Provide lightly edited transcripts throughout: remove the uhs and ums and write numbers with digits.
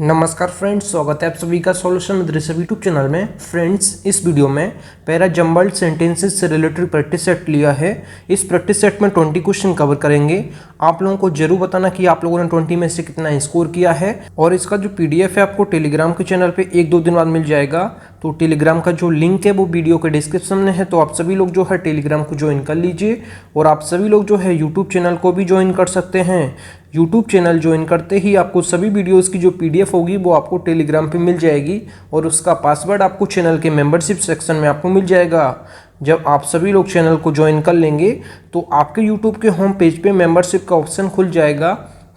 नमस्कार फ्रेंड्स, स्वागत है आप सभी का सॉल्यूशन मदरसा यूट्यूब चैनल में। फ्रेंड्स, इस वीडियो में पैरा जम्बल्ड सेंटेंसेस से रिलेटेड प्रैक्टिस सेट लिया है। इस प्रैक्टिस सेट में 20 क्वेश्चन कवर करेंगे। आप लोगों को जरूर बताना कि आप लोगों ने 20 में से कितना स्कोर किया है। और इसका जो PDF है आपको टेलीग्राम के चैनल पर 1-2 दिन बाद मिल जाएगा। तो टेलीग्राम का जो लिंक है वो वीडियो के डिस्क्रिप्शन में है, तो आप सभी लोग जो है टेलीग्राम को ज्वाइन कर लीजिए। और आप सभी लोग जो है यूट्यूब चैनल को भी ज्वाइन कर सकते हैं। यूट्यूब चैनल ज्वाइन करते ही आपको सभी वीडियोस की जो PDF होगी वो आपको टेलीग्राम पे मिल जाएगी और उसका पासवर्ड आपको चैनल के मेंबरशिप सेक्शन में आपको मिल जाएगा। जब आप सभी लोग चैनल को ज्वाइन कर लेंगे तो आपके यूट्यूब के होम पेज पे मेंबरशिप का ऑप्शन खुल जाएगा,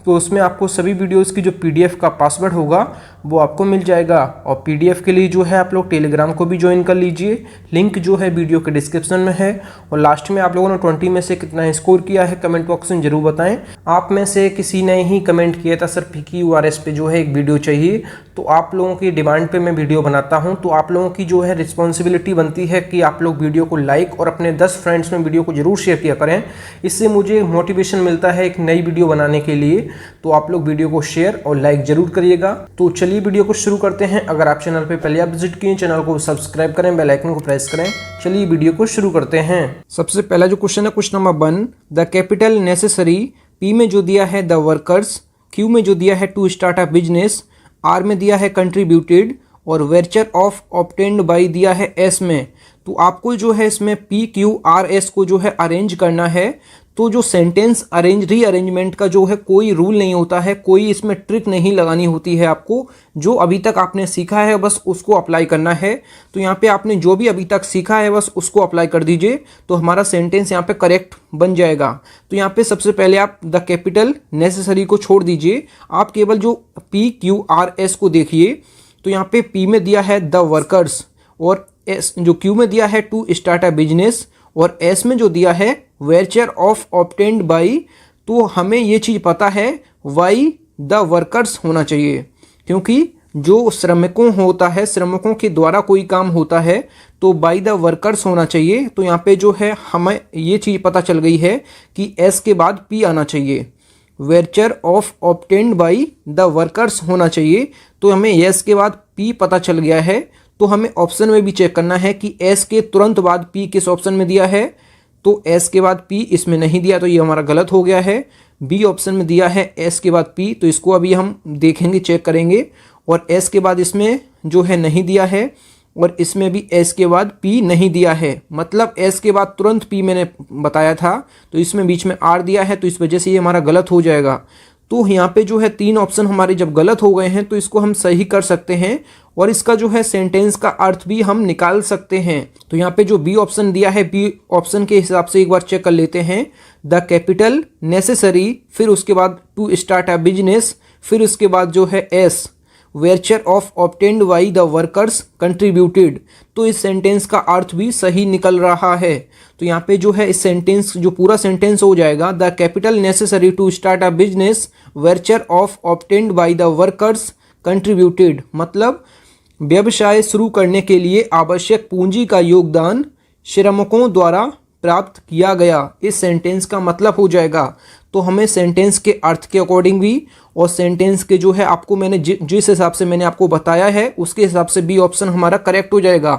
तो उसमें आपको सभी वीडियोस की जो PDF का पासवर्ड होगा वो आपको मिल जाएगा। और PDF के लिए जो है आप लोग टेलीग्राम को भी ज्वाइन कर लीजिए, लिंक जो है वीडियो के डिस्क्रिप्शन में है। और लास्ट में आप लोगों ने 20 में से कितना स्कोर किया है कमेंट बॉक्स में जरूर बताएं। आप में से किसी ने ही कमेंट किया था सर PQRS पे जो है एक वीडियो चाहिए, तो आप लोगों की डिमांड पे मैं वीडियो बनाता हूँ। तो आप लोगों की जो है रिस्पॉन्सिबिलिटी बनती है कि आप लोग वीडियो को लाइक और अपने 10 फ्रेंड्स में वीडियो को जरूर शेयर किया करें। इससे मुझे मोटिवेशन मिलता है एक नई वीडियो बनाने के लिए। तो आप लोग वीडियो को शेयर और लाइक जरूर करिएगा। तो चलिए वीडियो को शुरू करते हैं। अगर आप चैनल पे पहले आप विजिट किए, चैनल को सब्सक्राइब करें, बेल आइकन को प्रेस करें। चलिए वीडियो को शुरू करते हैं। सबसे पहला जो क्वेश्चन है question number 1, the capital necessary. P में जो दिया है द वर्कर्स, Q में जो दिया है to start a business, R में दिया है कंट्रीब्यूटेड और वेंचर ऑफ ऑब्टेन्ड बाय दिया है S में। तो आपको जो है इसमें PQRS को जो है अरेंज करना है। तो जो सेंटेंस रीअरेंजमेंट का जो है कोई रूल नहीं होता है, कोई इसमें ट्रिक नहीं लगानी होती है। आपको जो अभी तक आपने सीखा है बस उसको अप्लाई करना है। तो यहाँ पे आपने जो भी अभी तक सीखा है बस उसको अप्लाई कर दीजिए, तो हमारा सेंटेंस यहाँ पे करेक्ट बन जाएगा। तो यहाँ पे सबसे पहले आप द कैपिटल नेसेसरी को छोड़ दीजिए, आप केवल जो PQRS को देखिए। तो यहाँ पे P में दिया है द वर्कर्स और S जो Q में दिया है टू स्टार्ट अ बिजनेस और S में जो दिया है वेंचर ऑफ ऑब्टेन्ड बाय। तो हमें ये चीज़ पता है वाई द वर्कर्स होना चाहिए, क्योंकि जो श्रमिकों होता है, श्रमिकों के द्वारा कोई काम होता है तो बाय द वर्कर्स होना चाहिए। तो यहाँ पे जो है हमें ये चीज़ पता चल गई है कि S के बाद P आना चाहिए, venture of obtained by the workers होना चाहिए। तो हमें S के बाद P पता चल गया है। तो हमें ऑप्शन में भी चेक करना है कि S के तुरंत बाद P किस ऑप्शन में दिया है। तो S के बाद P इसमें नहीं दिया, तो ये हमारा गलत हो गया है। B ऑप्शन में दिया है S के बाद P, तो इसको अभी हम देखेंगे, चेक करेंगे। और S के बाद इसमें जो है नहीं दिया है और इसमें भी S के बाद P नहीं दिया है, मतलब S के बाद तुरंत P मैंने बताया था, तो इसमें बीच में R दिया है, तो इस वजह से ये हमारा गलत हो जाएगा। तो यहाँ पे जो है 3 ऑप्शन हमारे जब गलत हो गए हैं तो इसको हम सही कर सकते हैं और इसका जो है सेंटेंस का अर्थ भी हम निकाल सकते हैं। तो यहाँ पे जो B ऑप्शन दिया है, B ऑप्शन के हिसाब से एक बार चेक कर लेते हैं। द कैपिटल नेसेसरी, फिर उसके बाद टू स्टार्ट अ बिजनेस, फिर उसके बाद जो है S venture of obtained by the workers contributed. तो इस सेंटेंस का अर्थ भी सही निकल रहा है। तो यहाँ पे जो है इस सेंटेंस जो पूरा सेंटेंस हो जाएगा, the capital necessary to start a business venture of obtained by the workers contributed, मतलब व्यवसाय शुरू करने के लिए आवश्यक पूंजी का योगदान श्रमिकों द्वारा प्राप्त किया गया। इस सेंटेंस का मतलब हो जाएगा। तो हमें सेंटेंस के अर्थ के अकॉर्डिंग भी और सेंटेंस के जो है आपको मैंने जिस हिसाब से मैंने आपको बताया है उसके हिसाब से B ऑप्शन हमारा करेक्ट हो जाएगा।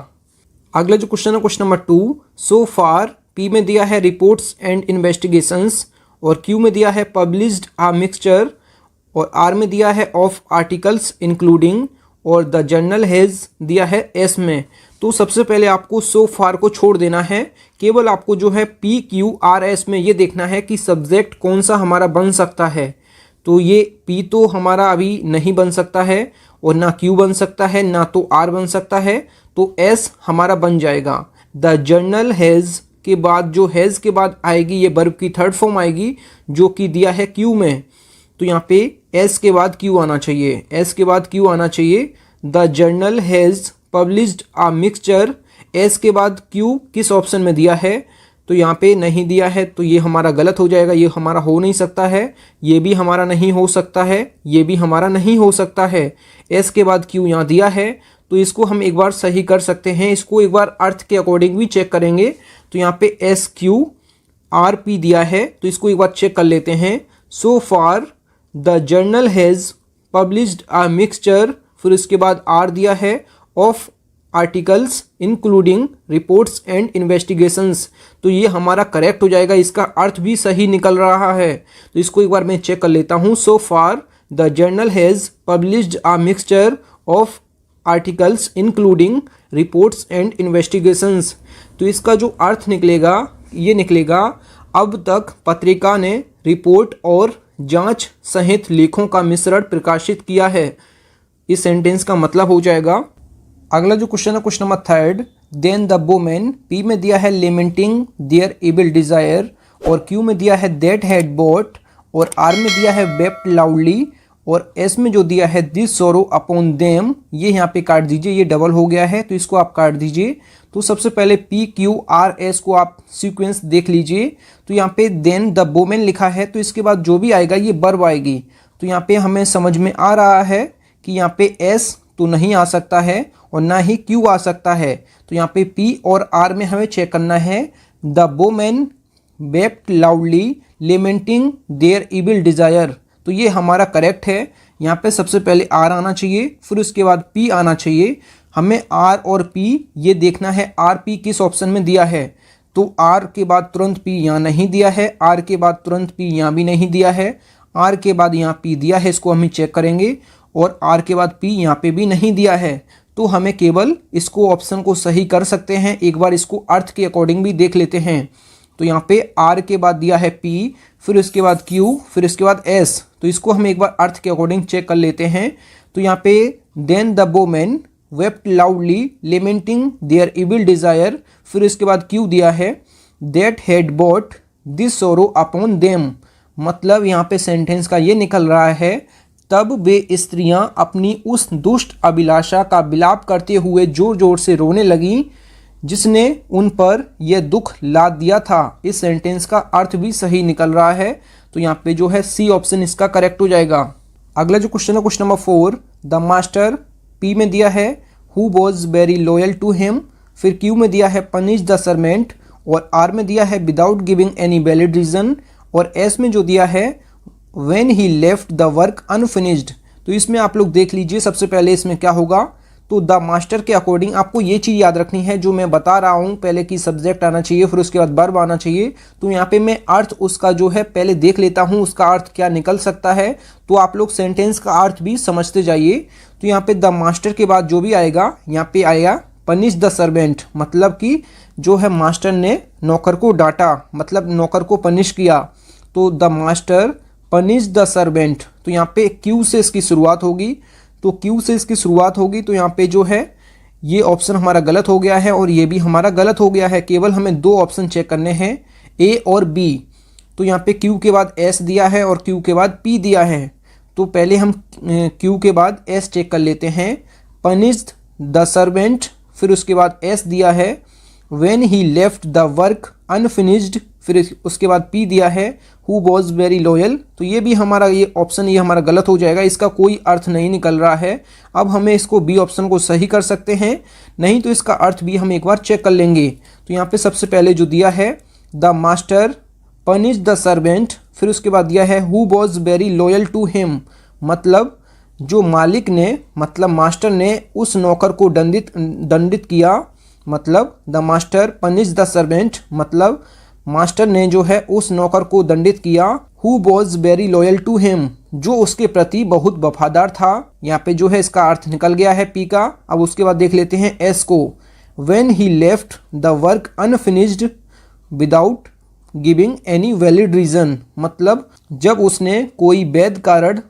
अगला जो क्वेश्चन है क्वेश्चन नंबर 2, सो फार। P में दिया है रिपोर्ट्स एंड इन्वेस्टिगेशंस और Q में दिया है पब्लिश्ड आ मिक्सचर और R में दिया है ऑफ आर्टिकल्स इंक्लूडिंग और द जर्नल हैज़ दिया है S में। तो सबसे पहले आपको सो फार को छोड़ देना है, केवल आपको जो है PQRS में ये देखना है कि सब्जेक्ट कौन सा हमारा बन सकता है। तो ये P तो हमारा अभी नहीं बन सकता है और ना Q बन सकता है, ना तो R बन सकता है, तो S हमारा बन जाएगा। द जर्नल हैज़ के बाद जो हैज़ के बाद आएगी ये वर्ब की थर्ड फॉर्म आएगी जो कि दिया है Q में। तो यहाँ पे S के बाद Q आना चाहिए, S के बाद Q आना चाहिए। The journal has published a mixture, S के बाद Q किस ऑप्शन में दिया है, तो यहाँ पे नहीं दिया है, तो ये हमारा गलत हो जाएगा। ये हमारा हो नहीं सकता है, ये भी हमारा नहीं हो सकता है, ये भी हमारा नहीं हो सकता है। S के बाद Q यहाँ दिया है, तो इसको हम एक बार सही कर सकते हैं। इसको एक बार अर्थ के अकॉर्डिंग भी चेक करेंगे। तो यहाँ पे SQRP दिया है, तो इसको एक बार चेक कर लेते हैं। So far the journal has published a mixture, फिर उसके बाद आर दिया है, of articles including reports and investigations. तो ये हमारा करेक्ट हो जाएगा, इसका अर्थ भी सही निकल रहा है। तो इसको एक बार मैं चेक कर लेता हूँ। So far the journal has published a mixture of articles including reports and investigations. तो इसका जो अर्थ निकलेगा ये निकलेगा, अब तक पत्रिका ने रिपोर्ट और जांच सहित लेखों का मिश्रण प्रकाशित किया है। इस सेंटेंस का मतलब हो जाएगा। अगला जो क्वेश्चन है question number 3, then the women, P में दिया है लेमेंटिंग देयर इविल डिजायर, और क्यू में दिया है दैट हैड बॉट, और आर में दिया है वेप्ट लाउडली, और एस में जो दिया है दिस सोरो अपॉन देम, ये यहाँ पे काट दीजिए, ये डबल हो गया है तो इसको आप काट दीजिए। तो सबसे पहले पी क्यू आर एस को आप सीक्वेंस देख लीजिए। तो यहाँ पे देन द वुमेन लिखा है, तो इसके बाद जो भी आएगा ये वर्ब आएगी। तो यहाँ पे हमें समझ में आ रहा है कि यहाँ पे एस तो नहीं आ सकता है और ना ही क्यू आ सकता है। तो यहाँ पे पी और आर में हमें चेक करना है। The women wept loudly lamenting their evil desire, तो ये हमारा करेक्ट है। यहाँ पे सबसे पहले आर आना चाहिए, फिर उसके बाद पी आना चाहिए। हमें आर और पी ये देखना है, आर पी किस ऑप्शन में दिया है। तो आर के बाद तुरंत पी यहाँ नहीं दिया है, आर के बाद तुरंत पी यहाँ भी नहीं दिया है, आर के बाद यहाँ पी दिया है, इसको हम चेक करेंगे, और आर के बाद पी यहाँ पे भी नहीं दिया है। तो हमें केवल इसको ऑप्शन को सही कर सकते हैं। एक बार इसको अर्थ के अकॉर्डिंग भी देख लेते हैं। तो यहाँ पे आर के बाद दिया है पी, फिर उसके बाद क्यू, फिर उसके बाद एस। तो इसको हम एक बार अर्थ के अकॉर्डिंग चेक कर लेते हैं। तो यहाँ पे then the women wept loudly lamenting their evil desire, फिर उसके बाद क्यू दिया है that had bought this sorrow upon them. मतलब यहाँ पे सेंटेंस का ये निकल रहा है, तब वे स्त्रियां अपनी उस दुष्ट अभिलाषा का विलाप करते हुए जोर जोर से रोने लगीं जिसने उन पर यह दुख लाद दिया था। इस सेंटेंस का अर्थ भी सही निकल रहा है। तो यहाँ पे जो है सी ऑप्शन इसका करेक्ट हो जाएगा। अगला जो क्वेश्चन है question number 4, the master, P में दिया है who was very loyal to him, फिर क्यू में दिया है पनिश द सर्वेंट, और आर में दिया है without giving any valid reason, और एस में जो दिया है when he left the work unfinished. तो इसमें आप लोग देख लीजिए, सबसे पहले इसमें क्या होगा। तो द मास्टर के अकॉर्डिंग आपको ये चीज़ याद रखनी है जो मैं बता रहा हूँ, पहले की सब्जेक्ट आना चाहिए, फिर उसके बाद वर्ब आना चाहिए। तो यहाँ पे मैं अर्थ उसका जो है पहले देख लेता हूँ, उसका अर्थ क्या निकल सकता है। तो आप लोग सेंटेंस का अर्थ भी समझते जाइए। तो यहाँ पे द मास्टर के बाद जो भी आएगा, यहाँ पे आएगा पनिश द सर्वेंट, मतलब कि जो है मास्टर ने नौकर को डांटा, मतलब नौकर को पनिश किया। तो the master punish the servant, तो यहाँ पे क्यू से इसकी शुरुआत होगी। तो क्यू से इसकी शुरुआत होगी, तो यहाँ पे जो है ये ऑप्शन हमारा गलत हो गया है और ये भी हमारा गलत हो गया है। केवल हमें दो ऑप्शन चेक करने हैं, ए और बी। तो यहाँ पे क्यू के बाद एस दिया है और क्यू के बाद पी दिया है। तो पहले हम क्यू के बाद एस चेक कर लेते हैं, पनिश्ड द सर्वेंट, फिर उसके बाद एस दिया है when he left the work unfinished, फिर उसके बाद पी दिया है हु वॉज वेरी लॉयल। तो ये भी हमारा ये ऑप्शन ये हमारा गलत हो जाएगा, इसका कोई अर्थ नहीं निकल रहा है। अब हमें इसको बी ऑप्शन को सही कर सकते हैं, नहीं तो इसका अर्थ भी हम एक बार चेक कर लेंगे। तो यहाँ पे सबसे पहले जो दिया है the master punish the servant, फिर उसके बाद दिया है who was very loyal to him, मतलब जो मालिक ने, मतलब मास्टर ने उस नौकर को दंडित किया। मतलब the master punish the servant, मतलब मास्टर ने जो है उस नौकर को दंडित किया। Who was very loyal to him, जो उसके प्रति बहुत वफादार था। यहाँ पे जो है इसका अर्थ निकल गया है पी का। अब उसके बाद देख लेते हैं एस को, when he left the work unfinished without giving any valid reason, मतलब जब उसने कोई वैध कारण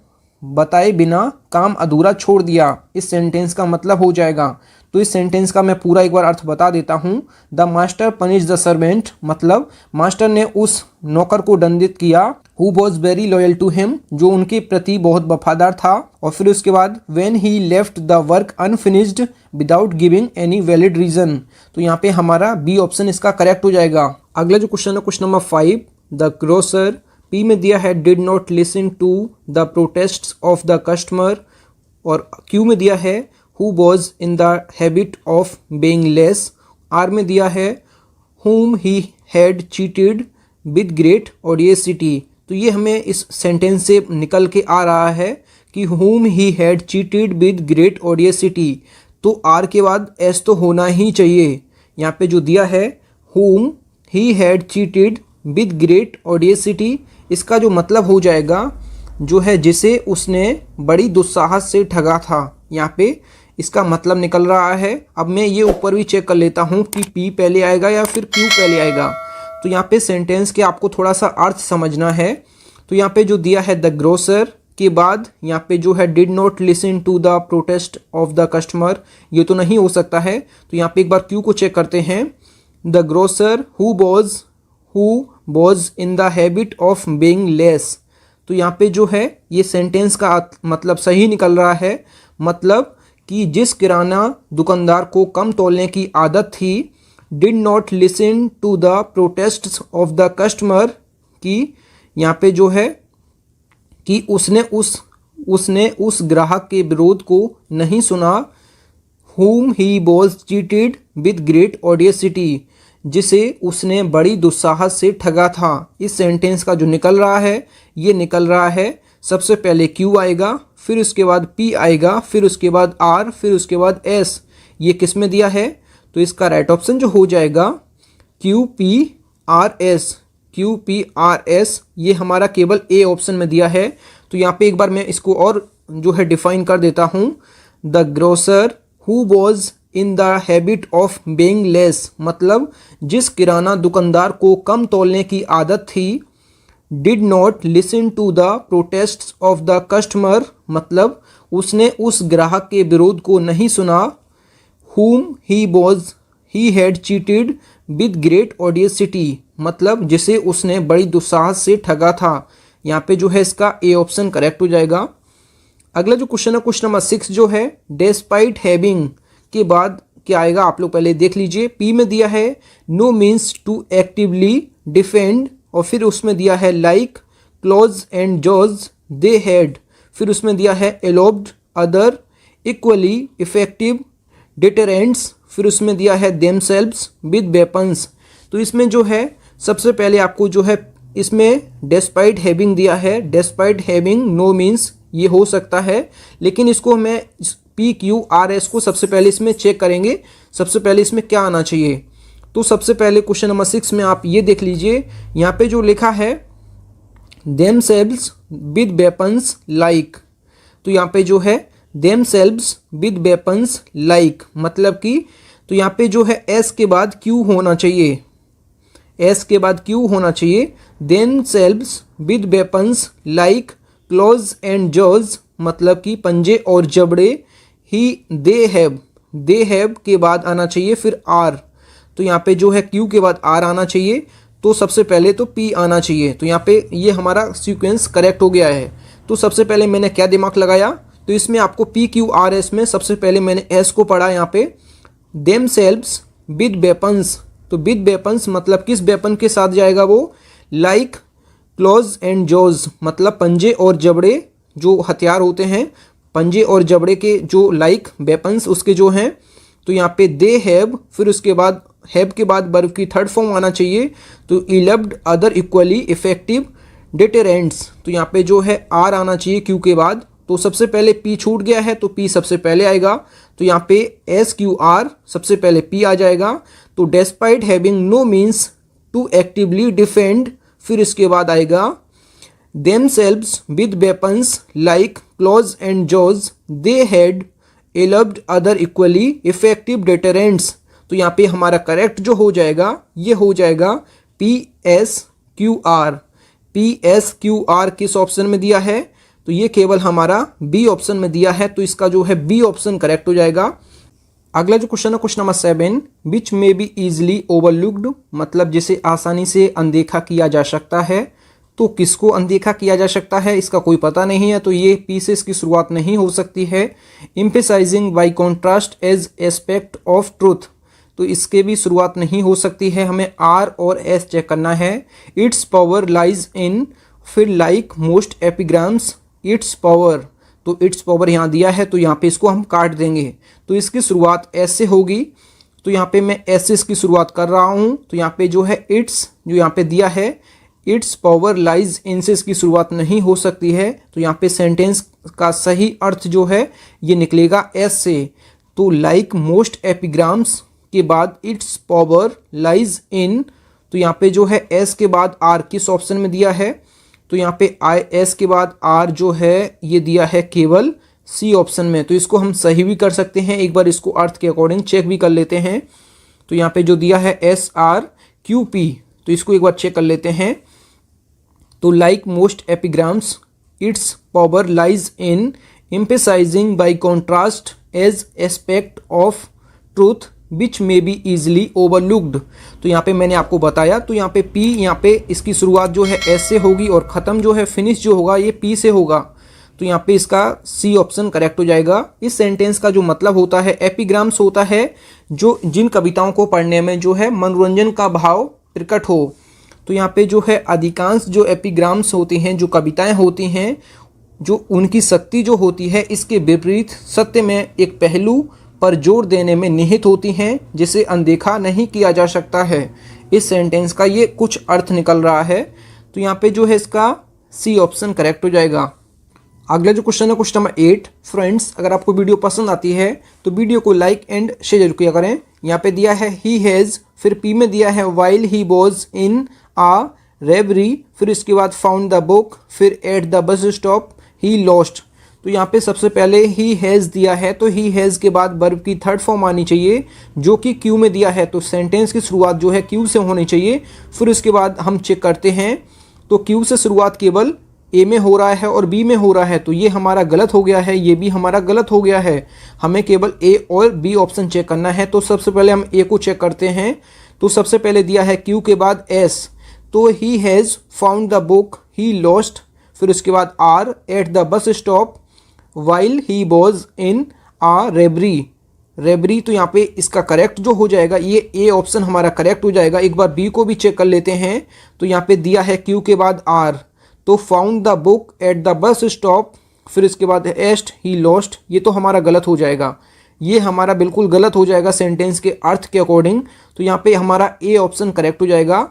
बताए बिना काम अधूरा छोड़ दिया। इस सेंटेंस का मतलब हो जाएगा। तो इस सेंटेंस का मैं पूरा एक बार अर्थ बता देता हूँ। The master punish the servant, मतलब मास्टर ने उस नौकर को दंडित किया। Who was very loyal to him, जो उनके प्रति बहुत वफादार था। और फिर उसके बाद when he left the work unfinished without giving any valid reason. तो यहाँ पे हमारा बी ऑप्शन इसका करेक्ट हो जाएगा। अगला जो क्वेश्चन है question number 5, the grocer, P में दिया है did not listen to the protests of the customer, और क्यू में दिया है who was in the habit of being less, R में दिया है whom he had cheated with great audacity। तो ये हमें इस सेंटेंस से निकल के आ रहा है कि whom he had cheated with great audacity, तो R के बाद S तो होना ही चाहिए। यहाँ पे जो दिया है whom he had cheated with great audacity, इसका जो मतलब हो जाएगा जो है जिसे उसने बड़ी दुस्साहस से ठगा था। यहाँ पे इसका मतलब निकल रहा है। अब मैं ये ऊपर भी चेक कर लेता हूँ कि P पहले आएगा या फिर Q पहले आएगा। तो यहाँ पे सेंटेंस के आपको थोड़ा सा अर्थ समझना है। तो यहाँ पे जो दिया है द ग्रोसर के बाद यहाँ पे जो है did not listen to the protest of the customer, ये तो नहीं हो सकता है। तो यहाँ पे एक बार Q को चेक करते हैं। The grocer who was in the habit of being less, तो यहाँ पे जो है ये सेंटेंस का मतलब सही निकल रहा है। मतलब कि जिस किराना दुकानदार को कम तोलने की आदत थी, did not listen to the protests of the customer, कि यहाँ पे जो है कि उसने उस ग्राहक के विरोध को नहीं सुना। whom he was cheated with great audacity, जिसे उसने बड़ी दुस्साहस से ठगा था। इस सेंटेंस का जो निकल रहा है ये निकल रहा है सबसे पहले Q आएगा, फिर उसके बाद P आएगा, फिर उसके बाद R, फिर उसके बाद S। ये किस में दिया है? तो इसका राइट ऑप्शन जो हो जाएगा QPRS। QPRS ये हमारा केवल A ऑप्शन में दिया है। तो यहाँ पे एक बार मैं इसको और जो है डिफाइन कर देता हूँ। The grocer who was in the habit of being less, मतलब जिस किराना दुकानदार को कम तोलने की आदत थी। Did not listen to the protests of the customer, मतलब उसने उस ग्राहक के विरोध को नहीं सुना। whom he had cheated with great audacity, मतलब जिसे उसने बड़ी दुस्साहस से ठगा था। यहाँ पे जो है इसका ए ऑप्शन करेक्ट हो जाएगा। अगला जो क्वेश्चन है क्वेश्चन नंबर 6 जो है डेस्पाइट हैविंग के बाद क्या आएगा आप लोग पहले देख लीजिए। पी में दिया है no means to actively defend, और फिर उसमें दिया है like claws and jaws they had, फिर उसमें दिया है evolved other equally effective deterrents, फिर उसमें दिया है देमसेल्व्स विद वेपन्स। तो इसमें जो है सबसे पहले आपको जो है इसमें डेस्पाइट हैविंग दिया है। डेस्पाइट हैविंग नो मीन्स ये हो सकता है, लेकिन इसको मैं PQRS को सबसे पहले इसमें चेक करेंगे। सबसे पहले इसमें क्या आना चाहिए? तो सबसे पहले क्वेश्चन नंबर 6 में आप ये देख लीजिए, यहाँ पे जो लिखा है themselves with weapons like, तो यहाँ पे जो है themselves with weapons like मतलब कि, तो यहाँ पे जो है S के बाद Q होना चाहिए। S के बाद Q होना चाहिए। themselves with weapons like claws and jaws, मतलब कि पंजे और जबड़े। ही दे हैव के बाद आना चाहिए फिर R, तो यहाँ पे जो है Q के बाद R आना चाहिए। तो सबसे पहले तो P आना चाहिए। तो यहाँ पे ये हमारा सीक्वेंस करेक्ट हो गया है। तो सबसे पहले मैंने क्या दिमाग लगाया, तो इसमें आपको PQRS में सबसे पहले मैंने S को पढ़ा यहाँ पे themselves with weapons, तो with weapons मतलब किस वेपन के साथ जाएगा वो? लाइक क्लॉज एंड जॉज, मतलब पंजे और जबड़े जो हथियार होते हैं, पंजे और जबड़े के जो लाइक वेपन्स उसके जो हैं। तो यहाँ पे दे हैव, फिर उसके बाद हैव के बाद वर्ब की थर्ड फॉर्म आना चाहिए, तो इलेब्ड अदर इक्वली इफेक्टिव डिटरेंट्स, तो यहाँ पे जो है आर आना चाहिए क्यू के बाद। तो सबसे पहले पी छूट गया है तो पी सबसे पहले आएगा, तो यहाँ पे एस क्यू आर सबसे पहले पी आ जाएगा। तो despite having no means to actively defend, फिर इसके बाद आएगा themselves with weapons like claws and jaws they had eluded other equally effective deterrents। तो यहाँ पे हमारा करेक्ट जो हो जाएगा ये हो जाएगा PSQR। PSQR किस ऑप्शन में दिया है? तो ये केवल हमारा बी ऑप्शन में दिया है, तो इसका जो है बी ऑप्शन करेक्ट हो जाएगा। अगला जो क्वेश्चन है question number 7 which may be easily overlooked, मतलब जिसे आसानी से अनदेखा किया जा सकता है। तो किसको अनदेखा किया जा सकता है इसका कोई पता नहीं है, तो ये पी से इसकी शुरुआत नहीं हो सकती है। Emphasising by contrast as aspect of truth, तो इसके भी शुरुआत नहीं हो सकती है। हमें आर और एस चेक करना है। इट्स पावर लाइज इन, फिर like most epigrams its power, तो इट्स पावर यहाँ दिया है तो यहाँ पे इसको हम काट देंगे, तो इसकी शुरुआत एस से होगी। तो यहाँ पे मैं एस से इसकी शुरुआत कर रहा हूँ, तो यहाँ पे जो है इट्स जो यहाँ पे दिया है इट्स पावर लाइज इन से इसकी शुरुआत नहीं हो सकती है, तो यहाँ पे सेंटेंस का सही अर्थ जो है ये निकलेगा एस से। तो लाइक मोस्ट एपिग्राम्स के बाद इट्स पावर लाइज इन, तो यहाँ पे जो है एस के बाद आर किस ऑप्शन में दिया है, तो यहाँ पे आई एस के बाद आर जो है ये दिया है केवल सी ऑप्शन में। तो इसको हम सही भी कर सकते हैं, एक बार इसको अर्थ के अकॉर्डिंग चेक भी कर लेते हैं। तो यहाँ पे जो दिया है एस आर क्यू पी, तो इसको एक बार चेक कर लेते हैं। तो like most epigrams its power lies in emphasising by contrast as aspect of truth which may be easily overlooked. तो यहाँ पे मैंने आपको बताया, तो यहाँ पे पी, यहाँ पे इसकी शुरुआत जो है एस से होगी और ख़त्म जो है फिनिश जो होगा ये पी से होगा। तो यहाँ पे इसका सी ऑप्शन करेक्ट हो जाएगा। इस सेंटेंस का जो मतलब होता है, एपिग्राम्स होता है जो जिन कविताओं को पढ़ने में जो है मनोरंजन का भाव प्रकट हो। तो यहाँ पे जो है अधिकांश जो एपिग्राम्स होती हैं, जो कविताएं होती हैं, जो उनकी शक्ति जो होती है इसके विपरीत सत्य में एक पहलू पर जोर देने में निहित होती हैं, जिसे अनदेखा नहीं किया जा सकता है। इस सेंटेंस का ये कुछ अर्थ निकल रहा है। तो यहाँ पे जो है इसका सी ऑप्शन करेक्ट हो जाएगा। अगला जो क्वेश्चन है क्वेश्चन नंबर 8। फ्रेंड्स, अगर आपको वीडियो पसंद आती है तो वीडियो को लाइक एंड शेयर जरूर किया करें। यहाँ पे दिया है ही हैज़, फिर पी में दिया है वाइल ही वॉज इन आ रेवरी, फिर इसके बाद फाउंड द बुक, फिर eight the bus stop he lost. तो यहाँ पे सबसे पहले ही हैज़ दिया है, तो ही हैज़ के बाद वर्ब की थर्ड फॉर्म आनी चाहिए जो कि क्यू में दिया है। तो सेंटेंस की शुरुआत जो है क्यू से होनी चाहिए। फिर उसके बाद हम चेक करते हैं, तो क्यू से शुरुआत केवल ए में हो रहा है और बी में हो रहा है, तो ये हमारा गलत हो गया है, ये भी हमारा गलत हो गया है। हमें केवल ए और बी ऑप्शन चेक करना है। तो सबसे पहले हम ए को चेक करते हैं। तो सबसे पहले दिया है क्यू के बाद एस, तो he has found the book he lost, फिर उसके बाद are at the bus stop while he was in a robbery. तो यहाँ पे इसका करेक्ट जो हो जाएगा ये ए ऑप्शन हमारा करेक्ट हो जाएगा। एक बार बी को भी चेक कर लेते हैं। तो यहाँ पे दिया है क्यू के बाद आर, तो found the book eight the bus stop, फिर इसके बाद एस्ट ही लॉस्ट, ये तो हमारा गलत हो जाएगा, ये हमारा बिल्कुल गलत हो जाएगा सेंटेंस के अर्थ के अकॉर्डिंग। तो यहाँ पे हमारा ए ऑप्शन करेक्ट हो जाएगा।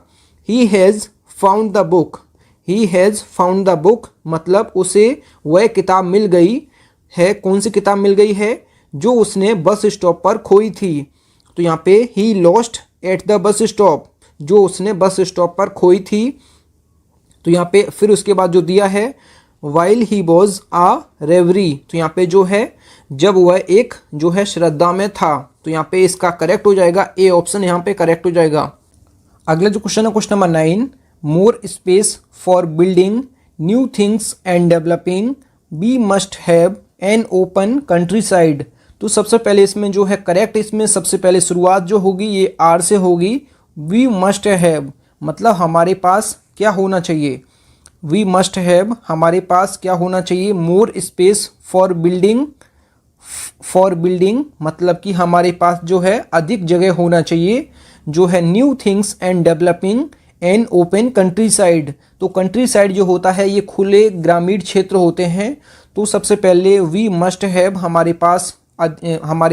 ही has found the book, he has found the book मतलब उसे वह किताब मिल गई है। कौन सी किताब मिल गई है? जो उसने बस स्टॉप पर खोई थी। तो यहाँ पे he lost eight the bus stop, जो उसने बस स्टॉप पर खोई थी। तो यहाँ पे फिर उसके बाद जो दिया है वाइल ही वॉज आ रेवरी, तो यहाँ पे जो है जब वह एक जो है श्रद्धा में था। तो यहाँ पे इसका करेक्ट हो जाएगा, ए ऑप्शन यहाँ पे करेक्ट हो जाएगा। अगला जो क्वेश्चन है question number 9। More space for building new things and developing we must have an open countryside. तो सबसे पहले इसमें जो है करेक्ट, इसमें सबसे पहले शुरुआत जो होगी ये आर से होगी। वी मस्ट हैव मतलब हमारे पास क्या होना चाहिए, वी मस्ट हैव हमारे पास क्या होना चाहिए, मोर स्पेस फॉर बिल्डिंग मतलब कि हमारे पास जो है अधिक जगह होना चाहिए, जो है new things and developing N open countryside. तो कंट्री साइड जो होता है ये खुले ग्रामीण क्षेत्र होते हैं। तो सबसे पहले वी मस्ट हैव हमारे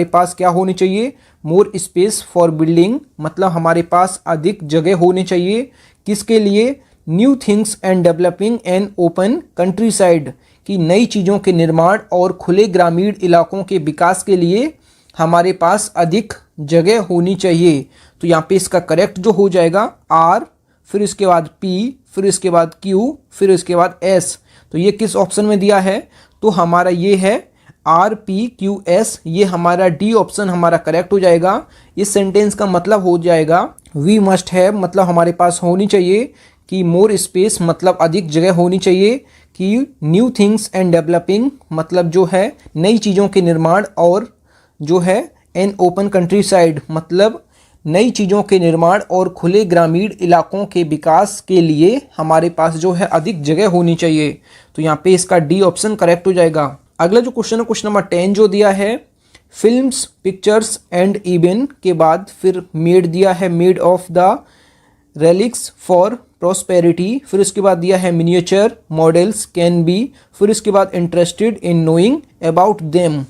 पास क्या होनी चाहिए, मोर स्पेस फॉर बिल्डिंग मतलब हमारे पास अधिक जगह होनी चाहिए। किसके लिए? New things and developing N open country side की नई चीज़ों के निर्माण और खुले ग्रामीण इलाकों के विकास के लिए हमारे पास अधिक जगह होनी चाहिए। तो यहाँ पे इसका करेक्ट जो हो जाएगा आर, फिर इसके बाद पी, फिर इसके बाद क्यू, फिर इसके बाद एस। तो ये किस ऑप्शन में दिया है? तो हमारा ये है आर पी क्यू एस, ये हमारा डी ऑप्शन हमारा करेक्ट हो जाएगा। इस सेंटेंस का मतलब हो जाएगा वी मस्ट हैव मतलब हमारे पास होनी चाहिए, कि मोर स्पेस मतलब अधिक जगह होनी चाहिए, कि न्यू थिंग्स एंड डेवलपिंग मतलब जो है नई चीज़ों के निर्माण, और जो है एन ओपन कंट्री साइड मतलब नई चीज़ों के निर्माण और खुले ग्रामीण इलाकों के विकास के लिए हमारे पास जो है अधिक जगह होनी चाहिए। तो यहाँ पे इसका डी ऑप्शन करेक्ट हो जाएगा। अगला जो क्वेश्चन है क्वेश्चन नंबर 10 जो दिया है फिल्म्स पिक्चर्स एंड इवन के बाद फिर मेड दिया है, made of the relics for prosperity, फिर उसके बाद दिया है मिनिएचर मॉडल्स कैन बी, फिर इसके बाद interested in knowing about them.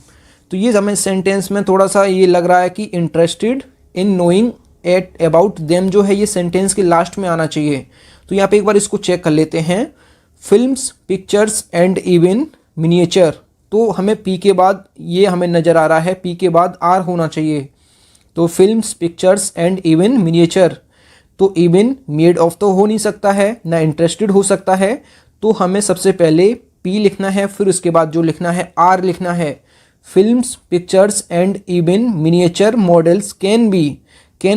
तो ये हमें सेंटेंस में थोड़ा सा ये लग रहा है कि interested in knowing at about them जो है ये सेंटेंस के लास्ट में आना चाहिए। तो यहाँ पे एक बार इसको चेक कर लेते हैं। Films, pictures and even miniature, तो हमें पी के बाद ये हमें नज़र आ रहा है, पी के बाद आर होना चाहिए। तो films, pictures and even miniature, तो इवन मेड ऑफ तो हो नहीं सकता है, ना इंटरेस्टेड हो सकता है, तो हमें सबसे पहले पी लिखना है, फिर उसके बाद जो लिखना है आर लिखना है। Films, pictures and even miniature models can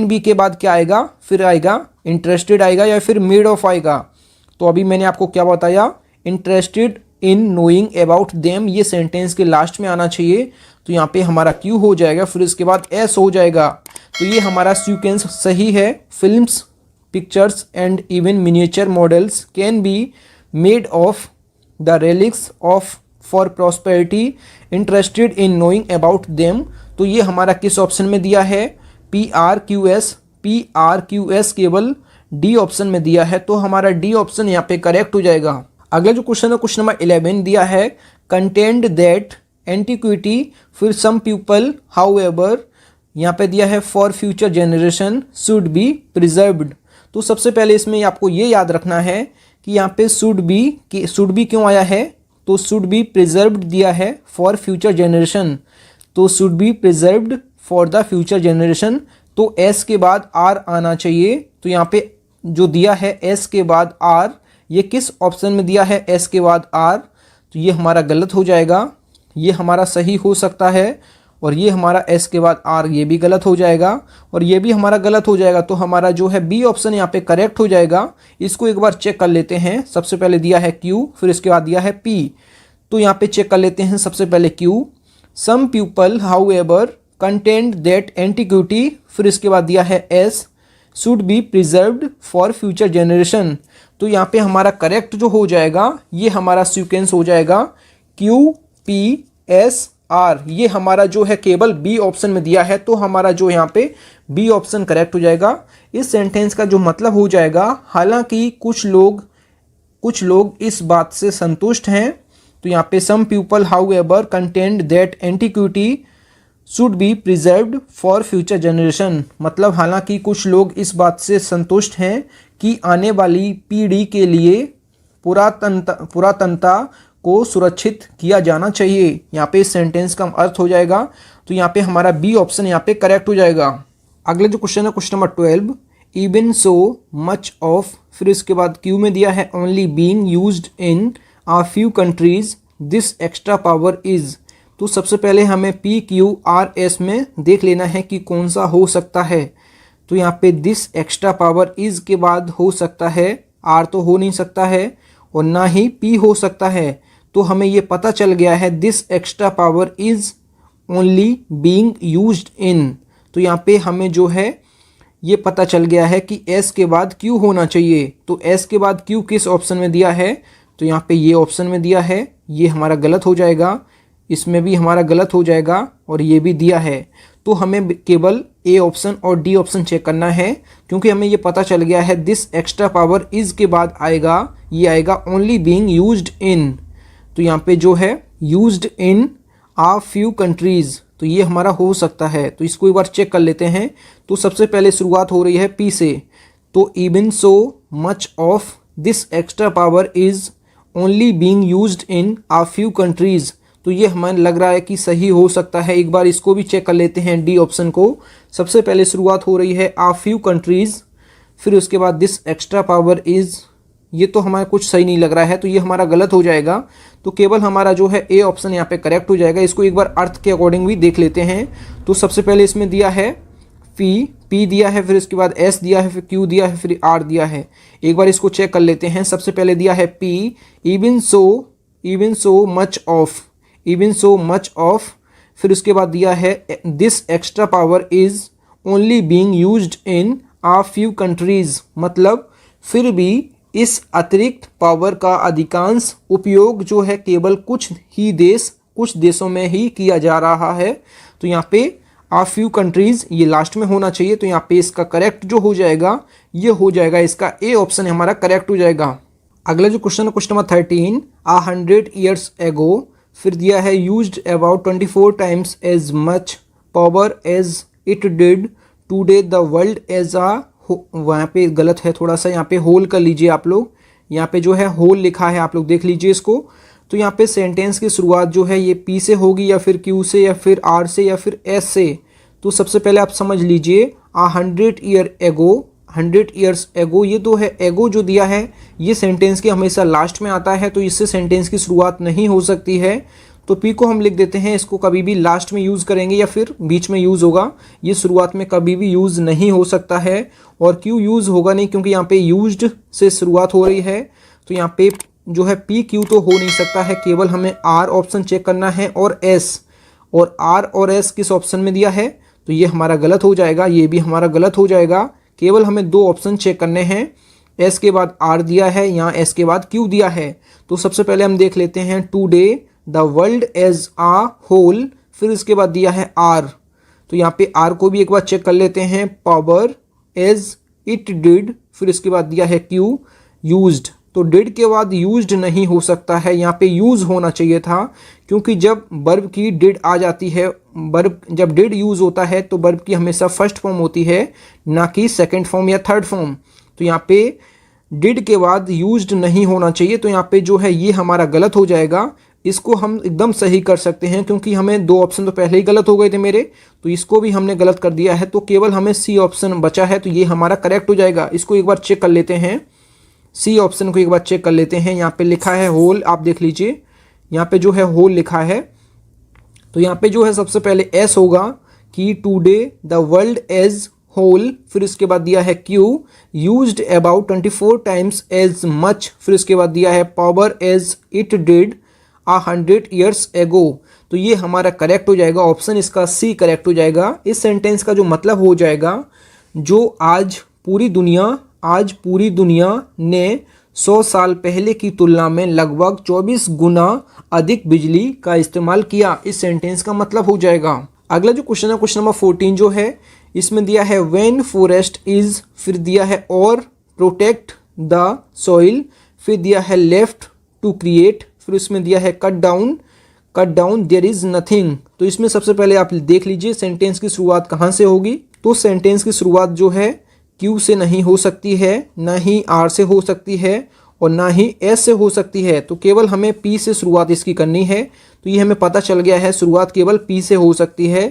be के बाद क्या आएगा, फिर आएगा इंटरेस्टेड आएगा या फिर मेड ऑफ आएगा। तो अभी मैंने आपको क्या बताया, interested in knowing about them, ये सेंटेंस के लास्ट में आना चाहिए। तो यहाँ पे हमारा क्यू हो जाएगा, फिर इसके बाद एस हो जाएगा। तो ये हमारा सीक्वेंस सही है। Films, pictures and even miniature models can be made of the relics of for prosperity, interested in knowing about them. तो ये हमारा किस ऑप्शन में दिया है, PRQS केवल डी ऑप्शन में दिया है, तो हमारा डी ऑप्शन यहाँ पे करेक्ट हो जाएगा। अगला जो क्वेश्चन है क्वेश्चन नंबर 11 दिया है, कंटेंड दैट एंटिक्विटी, फिर सम पीपल हाउएवर, यहाँ पे दिया है for future generation should be preserved. तो सबसे पहले इसमें आपको ये याद रखना है कि यहाँ पे शुड बी क्यों आया है, तो शुड बी प्रिजर्व्ड दिया है फॉर फ्यूचर जनरेशन, तो should be preserved for the future generation, तो एस के बाद आर आना चाहिए। तो यहाँ पे जो दिया है एस के बाद आर, ये किस ऑप्शन में दिया है एस के बाद आर, तो ये हमारा गलत हो जाएगा, ये हमारा सही हो सकता है, और ये हमारा एस के बाद आर ये भी गलत हो जाएगा, और ये भी हमारा गलत हो जाएगा। तो हमारा जो है बी ऑप्शन यहाँ पे करेक्ट हो जाएगा। इसको एक बार चेक कर लेते हैं। सबसे पहले दिया है क्यू, फिर इसके बाद दिया है पी, तो यहाँ पे चेक कर लेते हैं। सबसे पहले Q, some people however content that antiquity, फिर इसके बाद दिया है S, should be preserved for future generation. तो यहाँ पे हमारा करेक्ट जो हो जाएगा, ये हमारा सीक्वेंस हो जाएगा QPSR, ये हमारा जो है केवल बी ऑप्शन में दिया है, तो हमारा जो यहाँ पे बी ऑप्शन करेक्ट हो जाएगा। इस सेंटेंस का जो मतलब हो जाएगा, हालांकि कुछ लोग इस बात से संतुष्ट हैं, तो यहाँ पे some people however content that antiquity should be preserved for future generation, मतलब हालांकि कुछ लोग इस बात से संतुष्ट हैं कि आने वाली पीढ़ी के लिए पुरातनता को सुरक्षित किया जाना चाहिए। यहाँ पे इस सेंटेंस का अर्थ हो जाएगा, तो यहाँ पे हमारा बी ऑप्शन यहाँ पे करेक्ट हो जाएगा। अगला जो क्वेश्चन है question number 12, even so much of, फिर इसके बाद क्यू में दिया है only being used in a few countries, this extra power is. तो सबसे पहले हमें PQRS में देख लेना है कि कौन सा हो सकता है। तो यहाँ पे दिस एक्स्ट्रा पावर इज के बाद हो सकता है, आर तो हो नहीं सकता है, और ना ही पी हो सकता है। तो हमें ये पता चल गया है this extra power is only being used in. तो यहाँ पे हमें जो है ये पता चल गया है कि एस के बाद क्यू होना चाहिए। तो एस के बाद क्यू किस ऑप्शन में दिया है, तो यहाँ पे ये ऑप्शन में दिया है, ये हमारा गलत हो जाएगा, इसमें भी हमारा गलत हो जाएगा, और ये भी दिया है। तो हमें केवल ए ऑप्शन और डी ऑप्शन चेक करना है, क्योंकि हमें ये पता चल गया है दिस एक्स्ट्रा पावर इज के बाद आएगा, ये आएगा ओनली बीइंग यूज्ड इन। तो यहाँ पे जो है used in uh few countries, तो ये हमारा हो सकता है। तो इसको एक बार चेक कर लेते हैं। तो सबसे पहले शुरुआत हो रही है पी से, तो even so much of this extra power is only being used in uh few countries, तो ये हमें लग रहा है कि सही हो सकता है। एक बार इसको भी चेक कर लेते हैं डी ऑप्शन को। सबसे पहले शुरुआत हो रही है आ फ्यू कंट्रीज, फिर उसके बाद दिस एक्स्ट्रा पावर इज, ये तो हमारा कुछ सही नहीं लग रहा है, तो ये हमारा गलत हो जाएगा। तो केवल हमारा जो है ए ऑप्शन यहाँ पे करेक्ट हो जाएगा। इसको एक बार अर्थ के अकॉर्डिंग भी देख लेते हैं। तो सबसे पहले इसमें दिया है पी दिया है, फिर उसके बाद एस दिया है, फिर क्यू दिया है, फिर आर दिया है। एक बार इसको चेक कर लेते हैं। सबसे पहले दिया है P, even so much of, फिर उसके बाद दिया है this extra power is only being used in uh few countries, मतलब फिर भी इस अतिरिक्त पावर का अधिकांश उपयोग जो है केवल कुछ देशों में ही किया जा रहा है। तो यहाँ पे आ फ्यू कंट्रीज ये लास्ट में होना चाहिए। तो यहाँ पे इसका करेक्ट जो हो जाएगा, ये हो जाएगा, इसका ए ऑप्शन हमारा करेक्ट हो जाएगा। अगला जो क्वेश्चन है क्वेश्चन नंबर 13, 100 years ago, फिर दिया है used about 24 times as much power as it did today the world as a वहाँ पे गलत है थोड़ा सा, यहाँ पे होल कर लीजिए आप लोग। यहाँ पे जो है होल लिखा है, आप लोग देख लीजिए इसको। तो यहाँ पे सेंटेंस की शुरुआत जो है ये पी से होगी या फिर क्यू से या फिर आर से या फिर एस से। तो सबसे पहले आप समझ लीजिए 100 ईयर एगो, 100 ईयर्स एगो, ये तो है एगो जो दिया है ये सेंटेंस के हमेशा लास्ट में आता है, तो इससे सेंटेंस की शुरुआत नहीं हो सकती है। तो पी को हम लिख देते हैं, इसको कभी भी लास्ट में यूज़ करेंगे या फिर बीच में यूज़ होगा, ये शुरुआत में कभी भी यूज़ नहीं हो सकता है। और क्यू यूज़ होगा नहीं क्योंकि यहाँ पे यूज्ड से शुरुआत हो रही है, तो यहाँ पे जो है पी क्यू तो हो नहीं सकता है, केवल हमें आर ऑप्शन चेक करना है और एस। और आर और एस किस ऑप्शन में दिया है, तो ये हमारा गलत हो जाएगा, ये भी हमारा गलत हो जाएगा। केवल हमें दो ऑप्शन चेक करने हैं, एस के बाद आर दिया है, यहाँ एस के बाद क्यू दिया है। तो सबसे पहले हम देख लेते हैं today the world as a whole, फिर इसके बाद दिया है आर, तो यहाँ पे आर को भी एक बार चेक कर लेते हैं, पावर एज इट डिड, फिर इसके बाद दिया है क्यू यूज्ड। तो डिड के बाद यूज्ड नहीं हो सकता है, यहाँ पे यूज होना चाहिए था, क्योंकि जब वर्ब की डिड आ जाती है, वर्ब जब डिड यूज होता है तो वर्ब की हमेशा फर्स्ट फॉर्म होती है, ना कि सेकंड फॉर्म या थर्ड फॉर्म। तो यहाँ पे डिड के बाद यूज्ड नहीं होना चाहिए, तो यहाँ पे जो है ये हमारा गलत हो जाएगा। इसको हम एकदम सही कर सकते हैं क्योंकि हमें दो ऑप्शन तो पहले ही गलत हो गए थे मेरे, तो इसको भी हमने गलत कर दिया है, तो केवल हमें सी ऑप्शन बचा है, तो ये हमारा करेक्ट हो जाएगा। इसको एक बार चेक कर लेते हैं, सी ऑप्शन को एक बार चेक कर लेते हैं। यहाँ पे लिखा है होल, आप देख लीजिए यहाँ पे जो है होल लिखा है, तो यहाँ पे जो है सबसे पहले एस होगा कि today the world as whole, फिर इसके बाद दिया है Q used about 24 times as much, फिर इसके बाद दिया है power as it did 100 years ago. तो ये हमारा करेक्ट हो जाएगा, ऑप्शन इसका सी करेक्ट हो जाएगा। इस सेंटेंस का जो मतलब हो जाएगा, जो आज पूरी दुनिया ने 100 साल पहले की तुलना में लगभग 24 गुना अधिक बिजली का इस्तेमाल किया, इस सेंटेंस का मतलब हो जाएगा। अगला जो क्वेश्चन है, क्वेश्चन नंबर 14 जो है, इसमें दिया है व्हेन फॉरेस्ट इज, फिर दिया है और प्रोटेक्ट द सॉइल, फिर दिया है लेफ्ट टू क्रिएट, फिर इसमें दिया है cut down there is nothing. तो इसमें सबसे पहले आप देख लीजिए सेंटेंस की शुरुआत कहाँ से होगी। तो सेंटेंस की शुरुआत जो है क्यू से नहीं हो सकती है, ना ही आर से हो सकती है और ना ही एस से हो सकती है, तो केवल हमें पी से शुरुआत इसकी करनी है। तो ये हमें पता चल गया है, शुरुआत केवल पी से हो सकती है।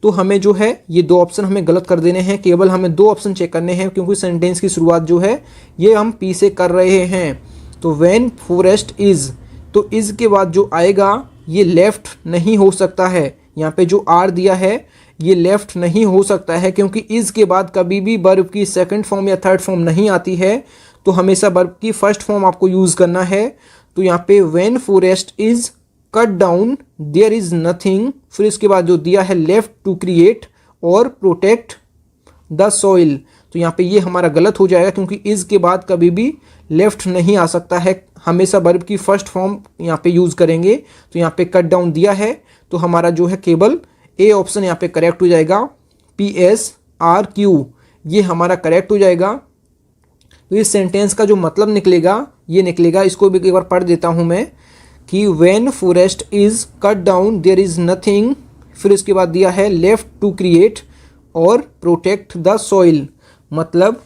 तो हमें जो है ये दो ऑप्शन हमें गलत कर देने हैं, केवल हमें दो ऑप्शन चेक करने हैं, क्योंकि सेंटेंस की शुरुआत जो है ये हम पी से कर रहे हैं। तो व्हेन फॉरेस्ट इज, तो इज के बाद जो आएगा ये लेफ्ट नहीं हो सकता है, यहाँ पे जो आर दिया है ये लेफ्ट नहीं हो सकता है, क्योंकि इज के बाद कभी भी वर्ब की सेकंड फॉर्म या थर्ड फॉर्म नहीं आती है, तो हमेशा वर्ब की फर्स्ट फॉर्म आपको यूज़ करना है। तो यहाँ पे when forest is cut down there is nothing, फिर इसके बाद जो दिया है लेफ्ट टू क्रिएट और प्रोटेक्ट द सॉइल, तो यहाँ पे ये हमारा गलत हो जाएगा, क्योंकि इज के बाद कभी भी लेफ्ट नहीं आ सकता है, हमेशा वर्ब की फर्स्ट फॉर्म यहाँ पे यूज़ करेंगे। तो यहाँ पे कट डाउन दिया है, तो हमारा जो है केवल ए ऑप्शन यहाँ पे करेक्ट हो जाएगा, PSRQ, ये हमारा करेक्ट हो जाएगा। तो इस सेंटेंस का जो मतलब निकलेगा ये निकलेगा, इसको भी एक बार पढ़ देता हूँ मैं, कि when forest is cut down there is nothing, फिर इसके बाद दिया है लेफ्ट टू क्रिएट और प्रोटेक्ट द सॉइल। मतलब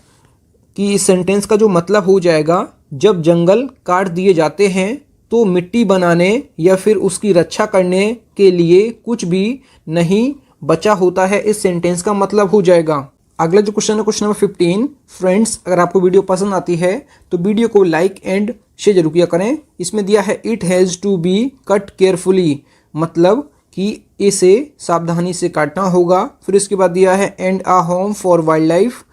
कि इस सेंटेंस का जो मतलब हो जाएगा, जब जंगल काट दिए जाते हैं तो मिट्टी बनाने या फिर उसकी रक्षा करने के लिए कुछ भी नहीं बचा होता है, इस सेंटेंस का मतलब हो जाएगा। अगला जो क्वेश्चन है, क्वेश्चन नंबर 15। फ्रेंड्स, अगर आपको वीडियो पसंद आती है तो वीडियो को लाइक एंड शेयर जरूर किया करें। इसमें दिया है it has to be cut carefully, मतलब कि इसे सावधानी से काटना होगा। फिर इसके बाद दिया है and a home for wildlife,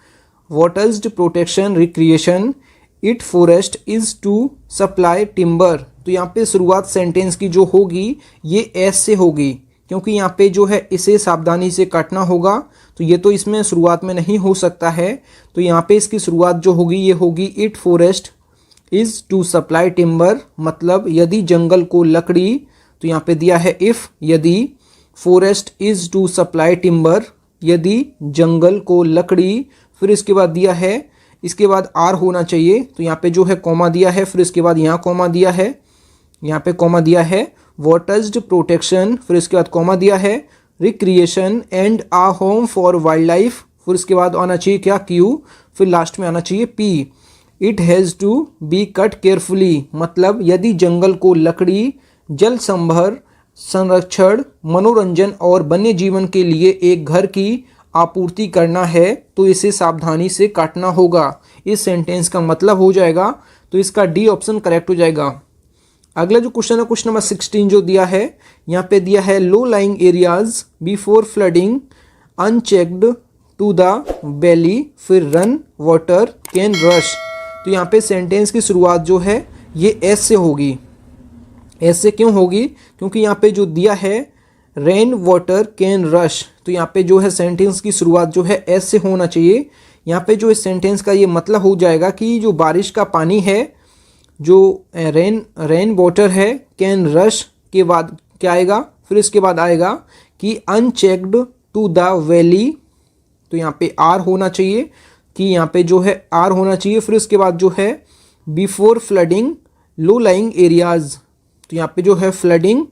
waters protection recreation, it forest is to supply timber. तो यहाँ पे शुरुआत सेंटेंस की जो होगी ये एस से होगी, क्योंकि यहाँ पे जो है इसे सावधानी से काटना होगा, तो ये तो इसमें शुरुआत में नहीं हो सकता है। तो यहाँ पे इसकी शुरुआत जो होगी ये होगी it forest is to supply timber, मतलब यदि जंगल को लकड़ी, तो यहाँ पे दिया है इफ़, यदि forest is to supply timber, यदि जंगल को लकड़ी, फिर इसके बाद दिया है, इसके बाद आर होना चाहिए, तो यहाँ पे जो है कॉमा दिया है, फिर इसके बाद यहाँ कॉमा दिया है, यहाँ पे कॉमा दिया है वाटर्स प्रोटेक्शन, फिर इसके बाद कॉमा दिया है recreation and a home for wildlife, फिर उसके बाद आना चाहिए क्या, क्यू, फिर लास्ट में आना चाहिए P. It has to be cut carefully, मतलब यदि जंगल को लकड़ी, जल संभर, संरक्षण, मनोरंजन और वन्य जीवन के लिए एक घर की आपूर्ति करना है तो इसे सावधानी से काटना होगा। इस सेंटेंस का मतलब हो जाएगा, तो इसका डी ऑप्शन करेक्ट हो जाएगा। अगला जो क्वेश्चन है क्वेश्चन नंबर 16 जो दिया है, यहाँ पे दिया है low lying areas before flooding unchecked to the valley, फिर रन वाटर कैन रश। तो यहाँ पे सेंटेंस की शुरुआत जो है ये एस से होगी। एस से क्यों होगी, क्योंकि यहाँ पे जो दिया है रेन वाटर कैन रश, तो यहाँ पे जो है सेंटेंस की शुरुआत जो है एस से होना चाहिए। यहाँ पे जो इस सेंटेंस का ये मतलब हो जाएगा कि जो बारिश का पानी है, जो रेन वाटर है, कैन रश के बाद क्या आएगा, फिर इसके बाद आएगा कि अनचेक्ड टू द वैली, तो यहाँ पे आर होना चाहिए, कि यहाँ पे जो है आर होना चाहिए। फिर उसके बाद जो है बिफोर फ्लडिंग लो लाइंग एरियाज, तो यहाँ पे जो है फ्लडिंग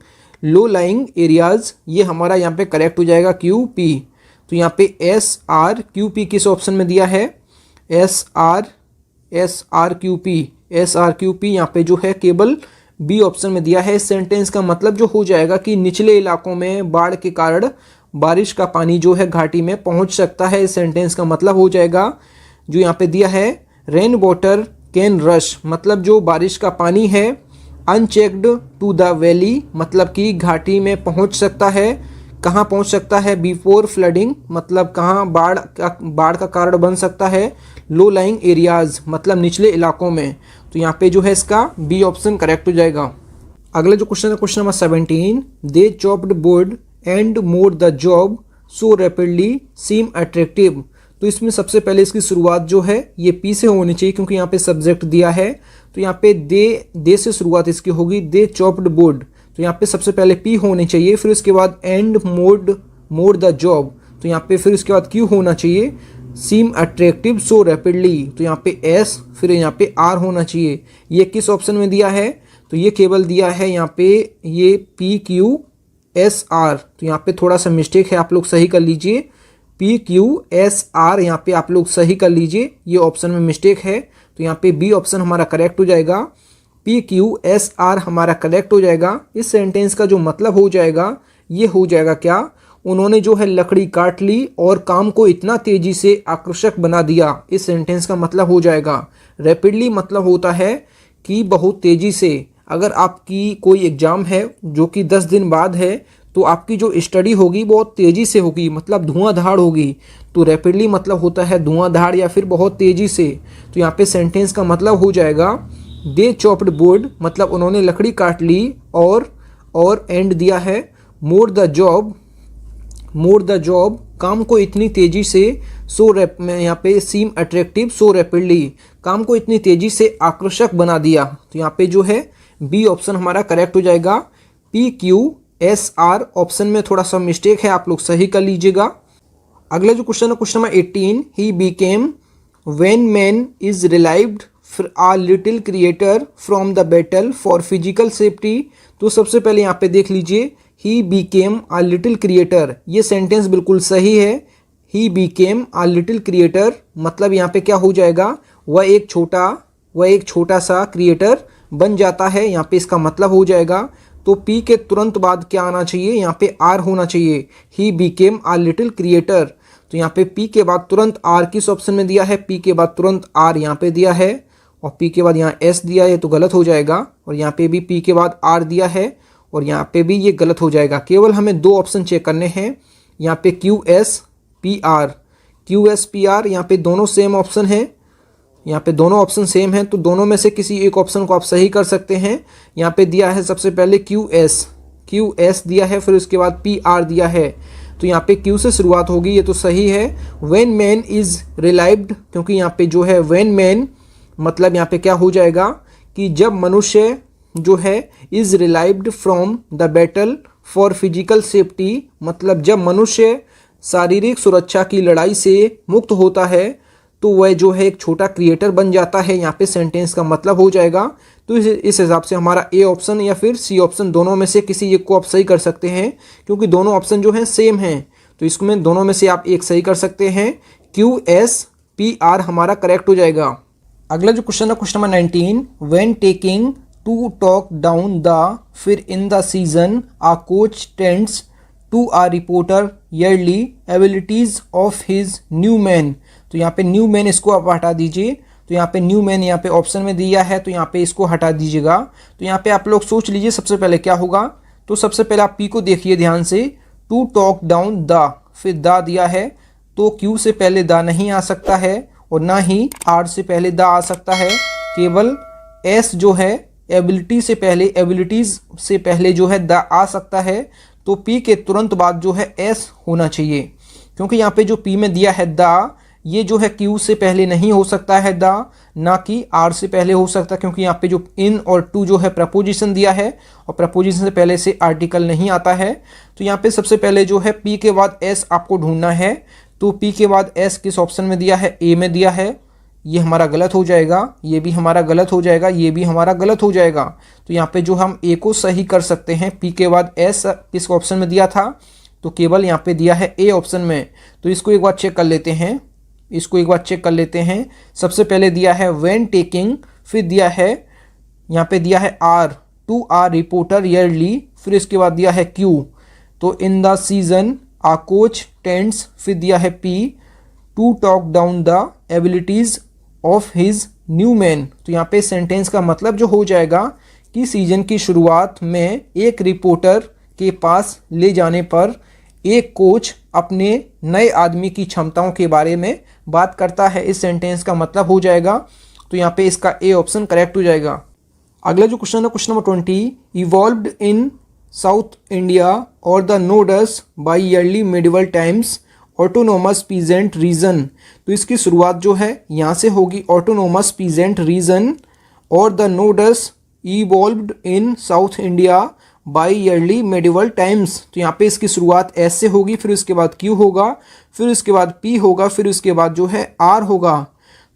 लो लाइंग एरियाज, ये हमारा यहाँ पे करेक्ट हो जाएगा क्यू पी। तो यहाँ पे एस आर क्यू पी किस ऑप्शन में दिया है, एस आर क्यू पी यहाँ पे जो है केवल बी ऑप्शन में दिया है। इस सेंटेंस का मतलब जो हो जाएगा कि निचले इलाकों में बाढ़ के कारण बारिश का पानी जो है घाटी में पहुंच सकता है। इस सेंटेंस का मतलब हो जाएगा जो यहाँ पे दिया है रेन वाटर कैन रश, मतलब जो बारिश का पानी है अनचेक्ड टू द वैली, मतलब कि घाटी में पहुंच सकता है। कहाँ पहुंच सकता है, बिफोर फ्लडिंग, मतलब कहाँ बाढ़ का कारण बन सकता है, लो लाइंग एरियाज, मतलब निचले इलाकों में। तो यहाँ पे जो है इसका बी ऑप्शन करेक्ट हो जाएगा। अगला जो क्वेश्चन है question number 17, they chopped board and mode the job so rapidly seem attractive. तो इसमें सबसे पहले इसकी शुरुआत जो है ये पी से होनी चाहिए, क्योंकि यहाँ पे सब्जेक्ट दिया है। तो यहाँ पे दे से शुरुआत इसकी होगी, दे चॉप्ड बोर्ड, तो यहाँ पे सबसे पहले पी होनी चाहिए। फिर उसके बाद एंड मोड द जॉब, तो यहाँ पे फिर उसके बाद क्यू होना चाहिए, सीम अट्रैक्टिव सो रैपिडली, तो यहाँ पे एस, फिर यहाँ पे आर होना चाहिए। ये किस ऑप्शन में दिया है, तो ये केवल दिया है यहाँ पे ये पी क्यू एस आर, तो यहाँ पे थोड़ा सा मिस्टेक है, आप लोग सही कर लीजिए। पी क्यू एस आर यहाँ पे आप लोग सही कर लीजिए, ये ऑप्शन में मिस्टेक है। तो यहाँ पे बी ऑप्शन हमारा करेक्ट हो जाएगा, पी क्यू एस आर हमारा करेक्ट हो जाएगा। इस सेंटेंस का जो मतलब हो जाएगा ये हो जाएगा क्या, उन्होंने जो है लकड़ी काट ली और काम को इतना तेजी से आकर्षक बना दिया। इस सेंटेंस का मतलब हो जाएगा रैपिडली, मतलब होता है कि बहुत तेजी से। अगर आपकी कोई एग्ज़ाम है जो कि 10 दिन बाद है, तो आपकी जो स्टडी होगी बहुत तेज़ी से होगी, मतलब धुआंधार होगी। तो रैपिडली मतलब होता है धुआंधार या फिर बहुत तेज़ी से। तो यहाँ पे सेंटेंस का मतलब हो जाएगा दे चॉप्ड बोर्ड, मतलब उन्होंने लकड़ी काट ली, और एंड दिया है मोड द जॉब, काम को इतनी तेज़ी से, यहाँ पे सीम अट्रैक्टिव सो रैपिडली, काम को इतनी तेज़ी से आकर्षक बना दिया। तो यहाँ पे जो है बी ऑप्शन हमारा करेक्ट हो जाएगा। P Q S R option में थोड़ा सा मिस्टेक है, आप लोग सही कर लीजिएगा। अगला जो क्वेश्चन है question number 18, he became when man is relieved a little creator from the battle for physical safety. तो सबसे पहले यहाँ पे देख लीजिए, he became a little creator, ये सेंटेंस बिल्कुल सही है। He became a little creator, मतलब यहाँ पे क्या हो जाएगा, वह एक छोटा सा क्रिएटर बन जाता है। यहाँ पे इसका मतलब हो जाएगा, तो पी के तुरंत बाद क्या आना चाहिए, यहाँ पे आर होना चाहिए। ही बीकेम आ लिटिल क्रिएटर, तो यहाँ पे पी के बाद तुरंत आर किस ऑप्शन में दिया है, पी के बाद तुरंत आर यहाँ पे दिया है, और पी के बाद यहाँ एस दिया है, तो गलत हो जाएगा। और यहाँ पे भी पी के बाद आर दिया है, और यहाँ पे भी ये गलत हो जाएगा। केवल हमें दो ऑप्शन चेक करने हैं, यहाँ पे क्यू एस पी आर, यहाँ पे दोनों सेम ऑप्शन है, यहाँ पे दोनों ऑप्शन सेम हैं, तो दोनों में से किसी एक ऑप्शन को आप सही कर सकते हैं। यहाँ पे दिया है सबसे पहले क्यू एस दिया है, फिर उसके बाद पी आर दिया है, तो यहाँ पे क्यू से शुरुआत होगी, ये तो सही है। व्हेन मैन इज रिलाइव्ड, क्योंकि यहाँ पे जो है व्हेन मैन, मतलब यहाँ पे क्या हो जाएगा कि जब मनुष्य जो है is relieved from the battle for physical safety, मतलब जब मनुष्य शारीरिक सुरक्षा की लड़ाई से मुक्त होता है, तो वह जो है एक छोटा क्रिएटर बन जाता है। यहाँ पे सेंटेंस का मतलब हो जाएगा। तो इस हिसाब से हमारा ए ऑप्शन या फिर सी ऑप्शन दोनों में से किसी एक को आप सही कर सकते हैं, क्योंकि दोनों ऑप्शन जो हैं सेम हैं। तो इसमें दोनों में से आप एक सही कर सकते हैं, QSPR हमारा करेक्ट हो जाएगा। अगला जो क्वेश्चन है question number 19, when taking to talk down the, फिर in the season a coach tends to a reporter early abilities of his new man. तो यहाँ पे न्यू मैन इसको आप हटा दीजिए। तो यहाँ पे न्यू मैन यहाँ पे ऑप्शन में दिया है, तो यहाँ पे इसको हटा दीजिएगा। तो यहाँ पे आप लोग सोच लीजिए सबसे पहले क्या होगा। तो सबसे पहले आप पी को देखिए ध्यान से, टू टॉक डाउन द, फिर द दिया है तो क्यू से पहले द नहीं आ सकता है और ना ही आर से पहले द आ सकता है। केवल एस जो है एबिलिटी से पहले, एबिलिटीज से पहले जो है द आ सकता है। तो पी के तुरंत बाद जो है एस होना चाहिए, क्योंकि यहाँ पे जो पी में दिया है द, ये जो है क्यू से पहले नहीं हो सकता है द, ना कि आर से पहले हो सकता, क्योंकि यहाँ पे जो इन और टू जो है प्रपोजिशन दिया है और प्रपोजिशन से पहले से आर्टिकल नहीं आता है। तो यहाँ पे सबसे पहले जो है पी के बाद एस आपको ढूंढना है। तो पी के बाद एस किस ऑप्शन में दिया है, ए में दिया है। ये हमारा गलत हो जाएगा, ये भी हमारा गलत हो जाएगा, ये भी हमारा गलत हो जाएगा। तो यहाँ पे जो हम ए को सही कर सकते हैं, पी के बाद एस किस ऑप्शन में दिया था, तो केवल यहाँ पे दिया है ए ऑप्शन में। तो इसको एक बार चेक कर लेते हैं, इसको एक बार चेक कर लेते हैं। सबसे पहले दिया है व्हेन टेकिंग, फिर दिया है यहाँ पे दिया है R, to are reporter early, फिर इसके बाद दिया है क्यू। तो in the season a coach tends, फिर दिया है P, to talk down the abilities of his new man. तो यहाँ पे सेंटेंस का मतलब जो हो जाएगा कि सीजन की शुरुआत में एक रिपोर्टर के पास ले जाने पर एक कोच अपने नए आदमी की क्षमताओं के बारे में बात करता है। इस सेंटेंस का मतलब हो जाएगा। तो यहाँ पे इसका ए ऑप्शन करेक्ट हो जाएगा। अगला जो क्वेश्चन है question number 20, evolved in South India और the nodes by early medieval times autonomous peasant region. तो इसकी शुरुआत जो है यहाँ से होगी, ऑटोनोमस पीजेंट रीजन और the nodes evolved in South India by early medieval times. तो यहाँ पे इसकी शुरुआत एस से होगी, फिर उसके बाद क्यू होगा, फिर उसके बाद पी होगा, फिर उसके बाद जो है आर होगा।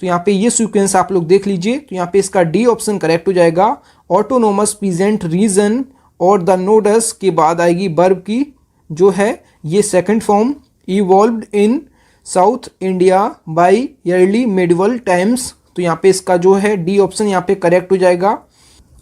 तो यहाँ पे ये सीक्वेंस आप लोग देख लीजिए। तो यहाँ पे इसका डी ऑप्शन करेक्ट हो जाएगा। ऑटोनोमस पीजेंट रीजन और द नोडस के बाद आएगी वर्ब की जो है ये second form, evolved in South India by early medieval times. तो यहाँ पे इसका जो है डी ऑप्शन यहाँ पे करेक्ट हो जाएगा।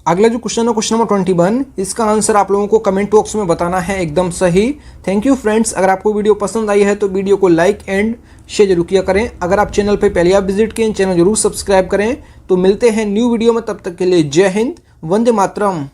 अगला जो क्वेश्चन है क्वेश्चन नंबर 21, इसका आंसर आप लोगों को कमेंट बॉक्स में बताना है एकदम सही। Thank you friends. अगर आपको वीडियो पसंद आई है तो वीडियो को लाइक एंड शेयर जरूर किया करें। अगर आप चैनल पर पहले आप विजिट किए, चैनल जरूर सब्सक्राइब करें। तो मिलते हैं न्यू वीडियो में, तब तक के लिए जय हिंद, वंदे मातरम।